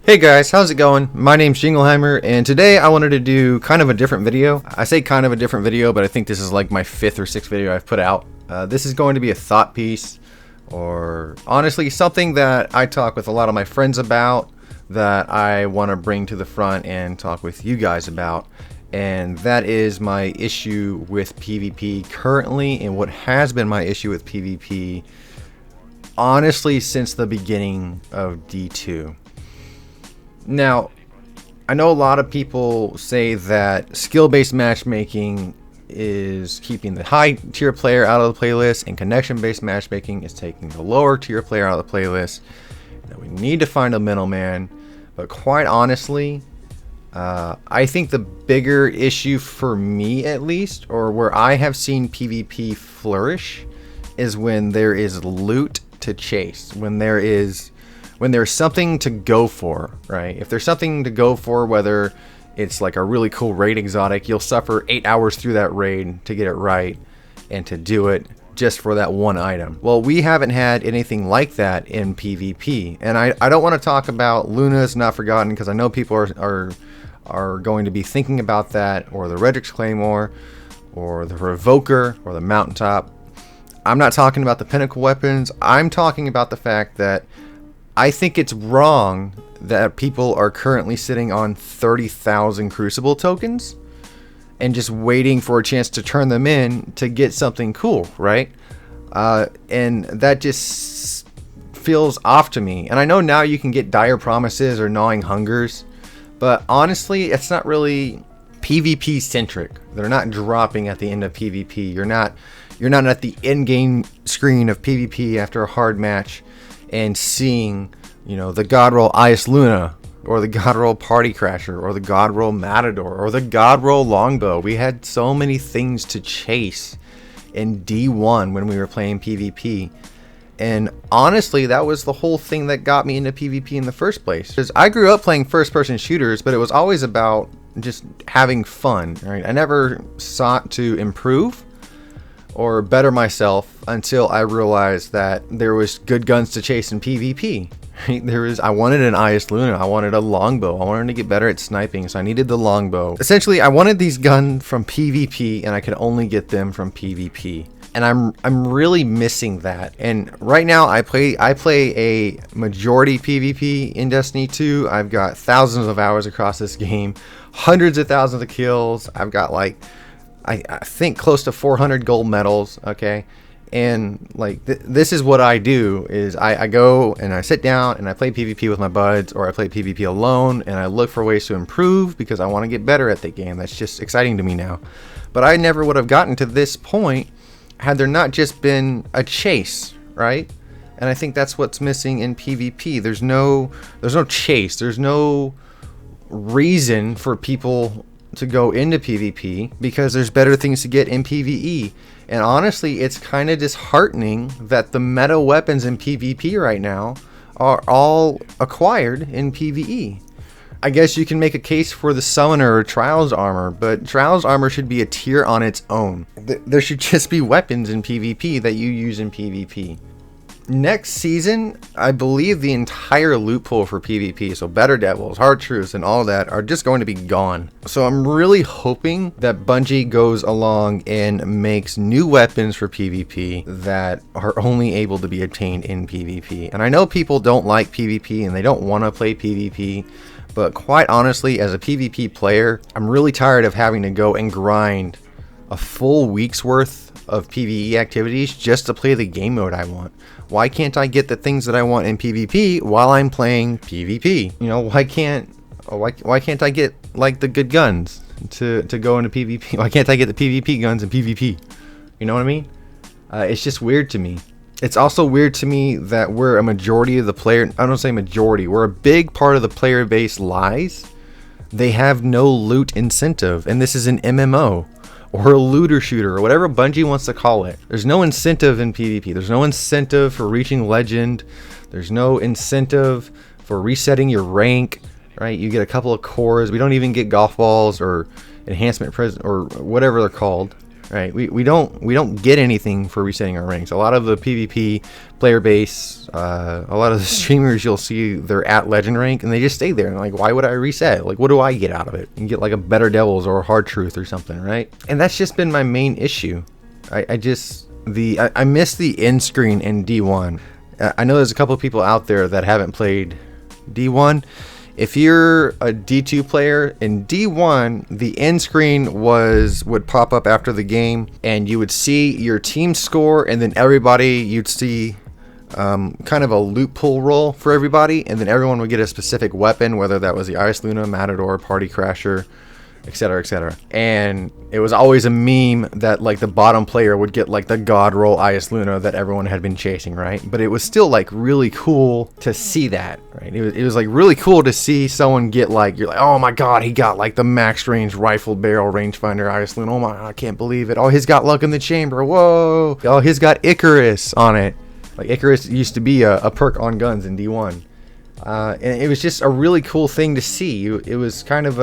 Hey guys, how's it going? My name's Jingleheimer, and today I wanted to do kind of a different video. I say kind of a different video, but I think this is like my 5th or 6th video I've put out. This is going to be a thought piece, or honestly something that I talk with a lot of my friends about, that I want to bring to the front and talk with you guys about. And that is my issue with PvP currently, and what has been my issue with PvP honestly since the beginning of D2. Now, I know a lot of people say that skill-based matchmaking is keeping the high-tier player out of the playlist, and connection-based matchmaking is taking the lower-tier player out of the playlist, that we need to find a middleman. But quite honestly, I think the bigger issue for me, at least, or where I have seen PvP flourish, is when there is loot to chase, when there's something to go for, right? If there's something to go for, whether it's like a really cool raid exotic, you'll suffer 8 hours through that raid to get it right and to do it just for that one item. Well, we haven't had anything like that in PvP, and I don't want to talk about Luna's Not Forgotten, because I know people are going to be thinking about that, or the Redrix Claymore, or the Revoker, or the Mountaintop. I'm not talking about the pinnacle weapons. I'm talking about the fact that I think it's wrong that people are currently sitting on 30,000 Crucible tokens and just waiting for a chance to turn them in to get something cool, right? And that just feels off to me. And I know now you can get Dire Promises or Gnawing Hungers, but honestly, it's not really PvP centric. They're not dropping at the end of PvP. You're not at the end game screen of PvP after a hard match and seeing, you know, the God Roll Ice Luna, or the God Roll Party Crasher, or the God Roll Matador, or the God Roll Longbow. We had so many things to chase in D1 when we were playing PvP. And honestly, that was the whole thing that got me into PvP in the first place. Because I grew up playing first-person shooters, but it was always about just having fun, right? I never sought to improve or better myself until I realized that there was good guns to chase in PvP. I wanted an Ice Luna, I wanted a longbow, I wanted to get better at sniping, so I needed the longbow. Essentially, I wanted these guns from PvP, and I could only get them from PvP. And I'm really missing that. And right now I play a majority PvP in Destiny 2. I've got thousands of hours across this game, hundreds of thousands of kills. I've got like I think close to 400 gold medals, okay? And like this is what I do, is I go and I sit down and I play PvP with my buds, or I play PvP alone, and I look for ways to improve because I want to get better at the game. That's just exciting to me now. But I never would have gotten to this point had there not just been a chase, right? And I think that's what's missing in PvP. There's no chase. There's no reason for people to go into PvP because there's better things to get in PvE. And honestly, it's kind of disheartening that the meta weapons in PvP right now are all acquired in PvE. I guess you can make a case for the Summoner or Trials Armor, but Trials Armor should be a tier on its own. There should just be weapons in PvP that you use in PvP. Next season, I believe the entire loot pool for PvP, so Better Devils, Hard Truths, and all that are just going to be gone. So I'm really hoping that Bungie goes along and makes new weapons for PvP that are only able to be obtained in PvP. And I know people don't like PvP and they don't want to play PvP, but quite honestly, as a PvP player, I'm really tired of having to go and grind a full week's worth of PvE activities just to play the game mode I want. Why can't I get the things that I want in PvP while I'm playing PvP? You know, why can't I get like the good guns to go into PvP? Why can't I get the PvP guns in PvP? You know what I mean? It's just weird to me. It's also weird to me that we're a majority of the player. I don't say majority. We're a big part of the player base lies. They have no loot incentive, and this is an MMO. Or a looter shooter, or whatever Bungie wants to call it. There's no incentive in PvP. There's no incentive for reaching legend. There's no incentive for resetting your rank, right? You get a couple of cores. We don't even get golf balls or enhancement present or whatever they're called. right? We don't get anything for resetting our ranks. A lot of the PvP player base, a lot of the streamers, you'll see they're at legend rank and they just stay there. And like, why would I reset? Like, what do I get out of it? You get like a better devils or a hard truth or something, right? And that's just been my main issue. I miss the end screen in D1. I know there's a couple of people out there that haven't played D1. If you're a D2 player in D1, the end screen would pop up after the game, and you would see your team score, and then you'd see kind of a loot pool roll for everybody, and then everyone would get a specific weapon, whether that was the Ice Luna, Matador, Party Crasher, etc., etc. And it was always a meme that like the bottom player would get like the God roll Ice Luna that everyone had been chasing, right? But it was still like really cool to see that, right? It was like really cool to see someone get like, you're like, oh my God, he got like the max range rifle barrel rangefinder Ice Luna. Oh my, I can't believe it. Oh, he's got luck in the chamber. Whoa. Oh, he's got Icarus on it. Like Icarus used to be a perk on guns in D1. And it was just a really cool thing to see. It was kind of,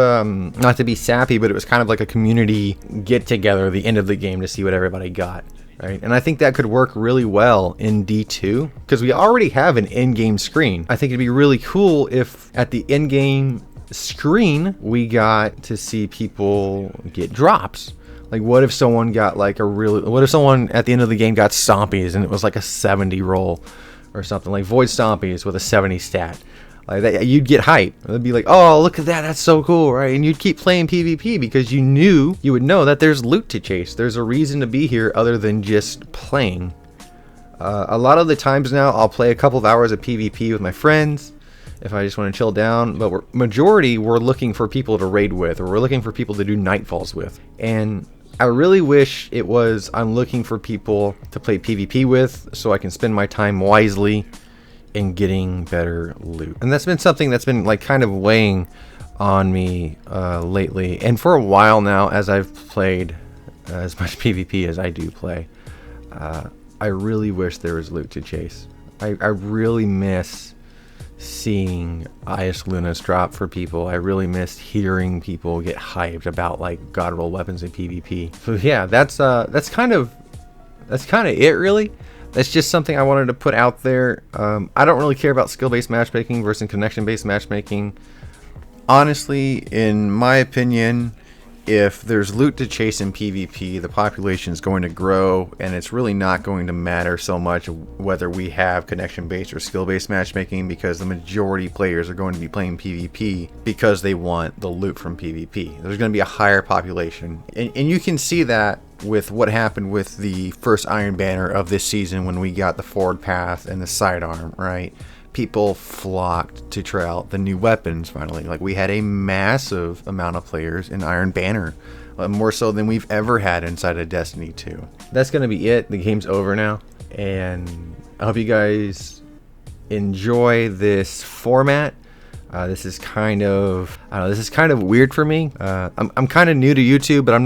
not to be sappy, but it was kind of like a community get together at the end of the game to see what everybody got, right? And I think that could work really well in D2 because we already have an in-game screen. I think it'd be really cool if at the in-game screen we got to see people get drops. Like what if someone got like what if someone at the end of the game got Stompies and it was like a 70 roll? Or something like Void Stompies with a 70 stat. Like that, you'd get hype. It'd be like, oh, look at that, that's so cool, right? And you'd keep playing PvP because you would know that there's loot to chase. There's a reason to be here other than just playing. A lot of the times now, I'll play a couple of hours of PvP with my friends if I just want to chill down. But we're looking for people to raid with, or we're looking for people to do nightfalls with. And I really wish it was I'm looking for people to play PvP with so I can spend my time wisely in getting better loot. And that's been something that's been like kind of weighing on me lately. And for a while now, as I've played as much PvP as I do play, I really wish there was loot to chase. I really miss seeing Ice Lunas drop for people. I really missed hearing people get hyped about like God roll weapons in PvP. So yeah, that's kind of it really. That's just something I wanted to put out there. I don't really care about skill-based matchmaking versus connection-based matchmaking. Honestly, in my opinion, if there's loot to chase in PvP, the population is going to grow, and it's really not going to matter so much whether we have connection-based or skill-based matchmaking, because the majority players are going to be playing PvP because they want the loot from PvP. There's going to be a higher population, and you can see that with what happened with the first Iron Banner of this season when we got the forward path and the sidearm, right? People flocked to try out the new weapons finally. Like we had a massive amount of players in Iron Banner, more so than we've ever had inside of Destiny 2. That's gonna be it. The game's over now, and I hope you guys enjoy this format. This is kind of weird for me. I'm kind of new to YouTube, but I'm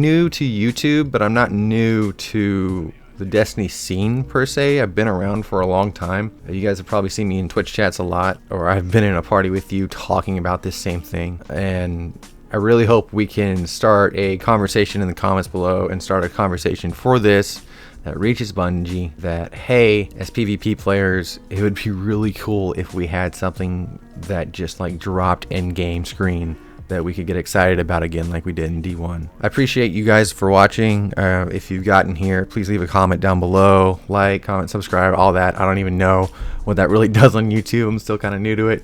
new to YouTube, but I'm not new to the Destiny scene per se. I've been around for a long time. You guys have probably seen me in Twitch chats a lot, or I've been in a party with you talking about this same thing. And I really hope we can start a conversation in the comments below and start a conversation for this that reaches Bungie that, hey, as PvP players, it would be really cool if we had something that just like dropped in-game screen that we could get excited about again like we did in D1. I appreciate you guys for watching. If you've gotten here, please leave a comment down below. Like, comment, subscribe, all that. I don't even know what that really does on YouTube. I'm still kind of new to it.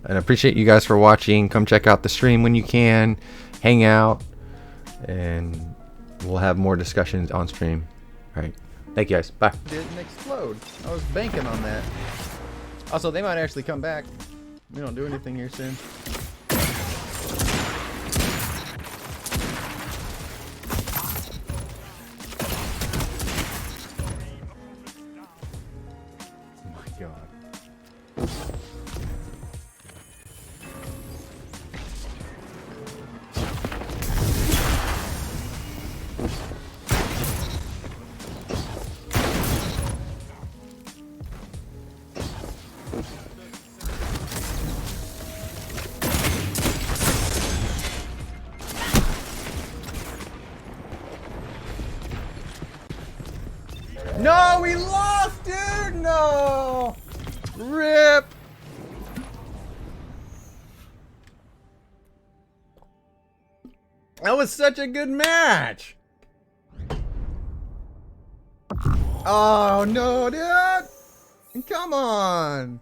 And I appreciate you guys for watching. Come check out the stream when you can. Hang out. And we'll have more discussions on stream. All right. Thank you guys. Bye. Didn't explode. I was banking on that. Also, they might actually come back. We don't do anything here soon. No, we lost, dude! No! RIP! That was such a good match! Oh, no, dude! Come on!